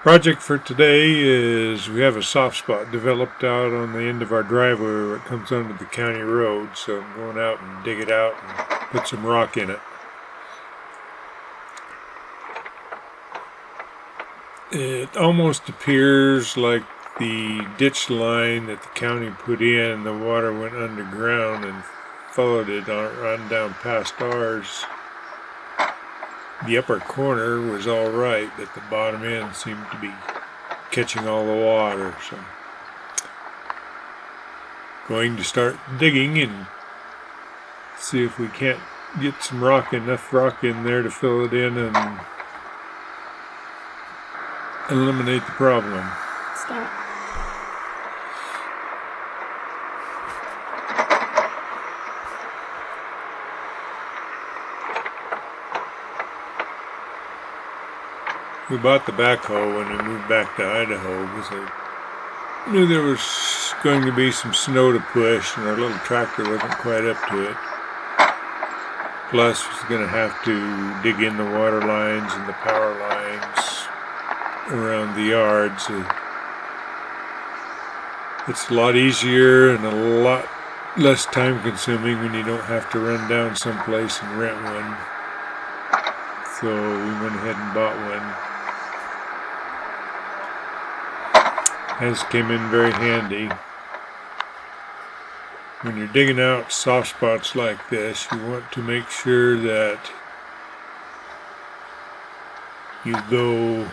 Project for today is we have a soft spot developed out on the end of our driveway where it comes onto the county road, so I'm going out and dig it out and put some rock in it. It almost appears like the ditch line that the county put in, the water went underground and followed it on down past ours. The upper corner was all right, but the bottom end seemed to be catching all the water, so going to start digging and see if we can't get enough rock in there to fill it in and eliminate the problem. Stop. We bought the backhoe when we moved back to Idaho because I knew there was going to be some snow to push and our little tractor wasn't quite up to it. Plus, was going to have to dig in the water lines and the power lines around the yard. So it's a lot easier and a lot less time consuming when you don't have to run down someplace and rent one. So we went ahead and bought one. Has came in very handy. When you're digging out soft spots like this, you want to make sure that you go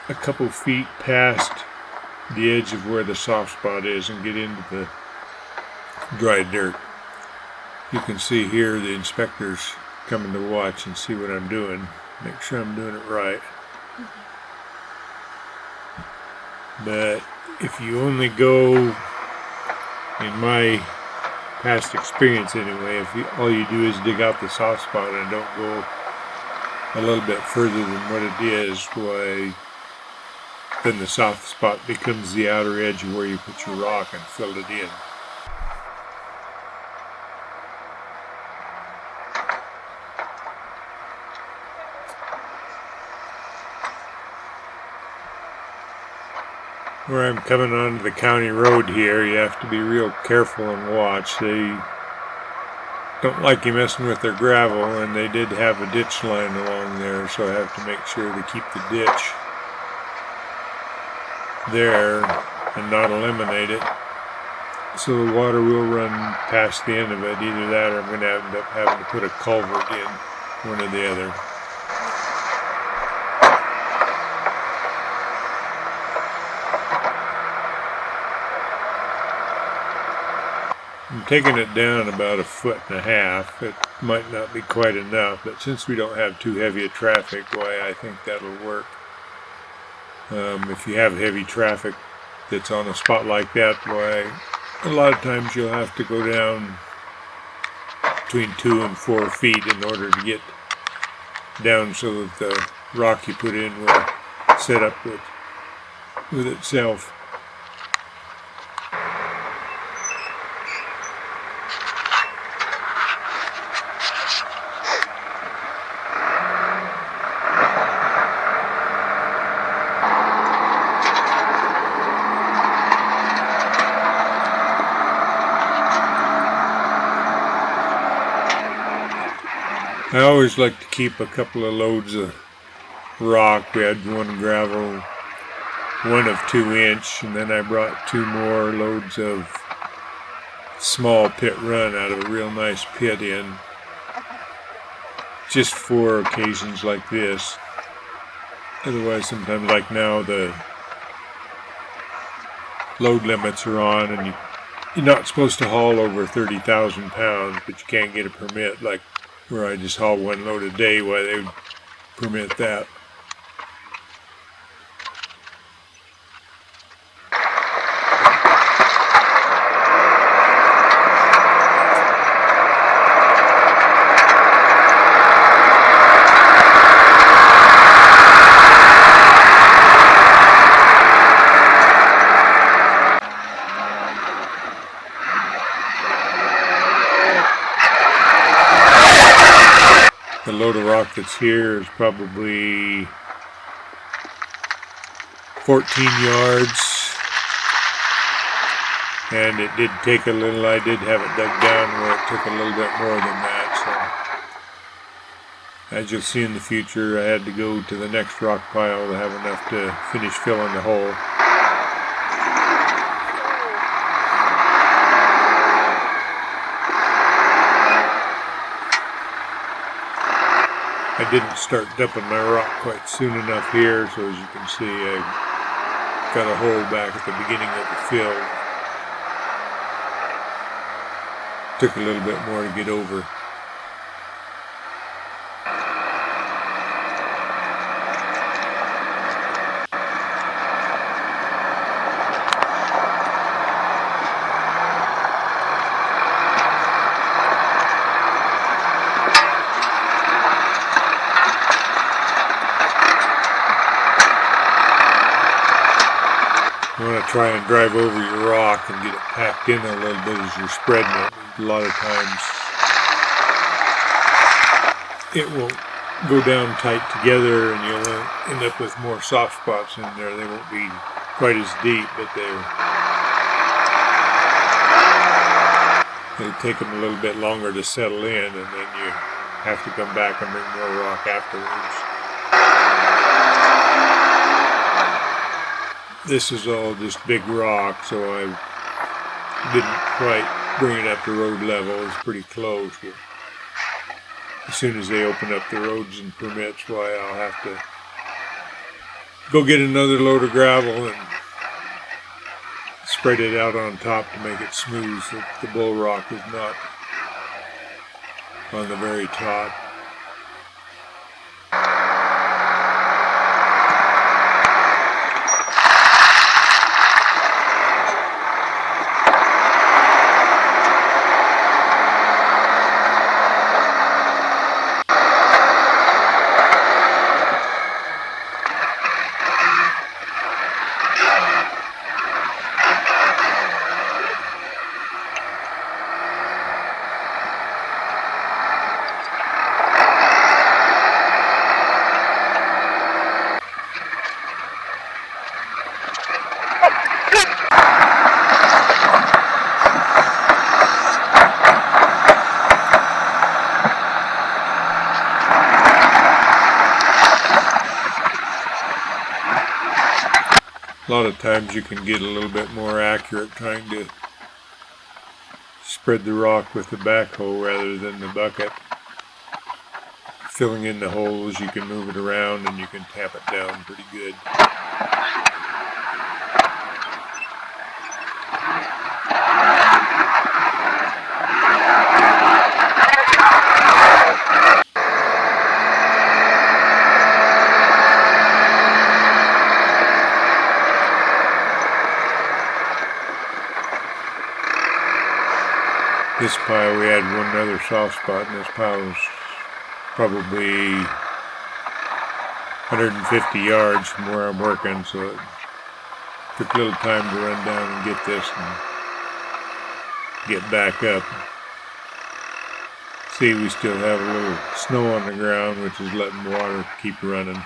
a couple feet past the edge of where the soft spot is and get into the dry dirt. You can see here the inspector's coming to watch and see what I'm doing. Make sure I'm doing it right. But if you only go, in my past experience anyway, all you do is dig out the soft spot and don't go a little bit further than what it is, why then the soft spot becomes the outer edge of where you put your rock and fill it in. Where I'm coming onto the county road here, you have to be real careful and watch. They don't like you messing with their gravel, and they did have a ditch line along there, so I have to make sure to keep the ditch there and not eliminate it. So the water will run past the end of it. Either that or I'm going to end up having to put a culvert in, one or the other. I'm taking it down about 1.5 feet. It might not be quite enough, but since we don't have too heavy a traffic, why I think that'll work. If you have heavy traffic that's on a spot like that, why a lot of times you'll have to go down between 2 and 4 feet in order to get down so that the rock you put in will set up with itself. I always like to keep a couple of loads of rock. We had one gravel, one of 2 inch, and then I brought 2 more loads of small pit run out of a real nice pit in, just for occasions like this. Otherwise, sometimes like now, the load limits are on and you're not supposed to haul over 30,000 pounds, but you can't get a permit like where I just haul 1 load a day, why they would permit that. The load of rock that's here is probably 14 yards. And it did take a little, I did have it dug down where it took a little bit more than that. So as you'll see in the future, I had to go to the next rock pile to have enough to finish filling the hole. I didn't start dumping my rock quite soon enough here, so as you can see, I got a hole back at the beginning of the fill. Took a little bit more to get over. You want to try and drive over your rock and get it packed in a little bit as you're spreading it. A lot of times it won't go down tight together and you'll end up with more soft spots in there. They won't be quite as deep, but it'll take them a little bit longer to settle in, and then you have to come back and bring more rock afterwards. This is all just big rock, so I didn't quite bring it up to road level. It's pretty close. But as soon as they open up the roads and permits, why, I'll have to go get another load of gravel and spread it out on top to make it smooth so the bull rock is not on the very top. A lot of times you can get a little bit more accurate trying to spread the rock with the backhoe rather than the bucket. Filling in the holes, you can move it around and you can tap it down pretty good. This pile, we had one other soft spot, and this pile was probably 150 yards from where I'm working, so it took a little time to run down and get this and get back up. See, we still have a little snow on the ground, which is letting water keep running.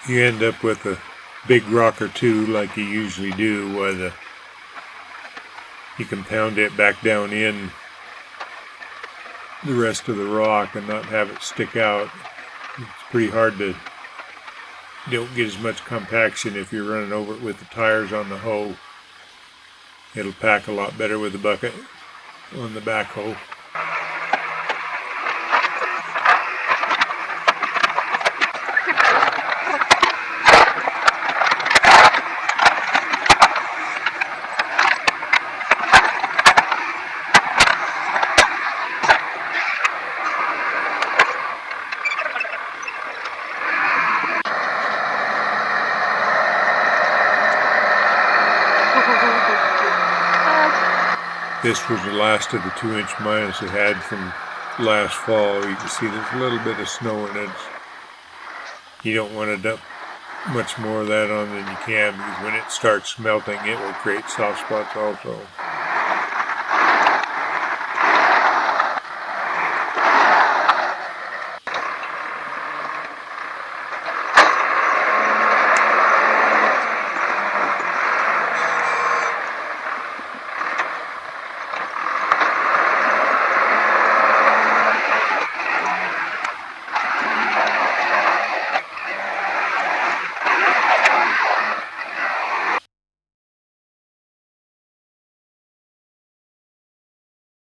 You end up with a big rock or two like you usually do, where you can pound it back down in the rest of the rock and not have it stick out. It's pretty hard to, you don't get as much compaction if you're running over it with the tires on the hoe. It'll pack a lot better with the bucket on the backhoe. This was the last of the 2-inch minus it had from last fall. You can see there's a little bit of snow in it. You don't want to dump much more of that on than you can, because when it starts melting, it will create soft spots also.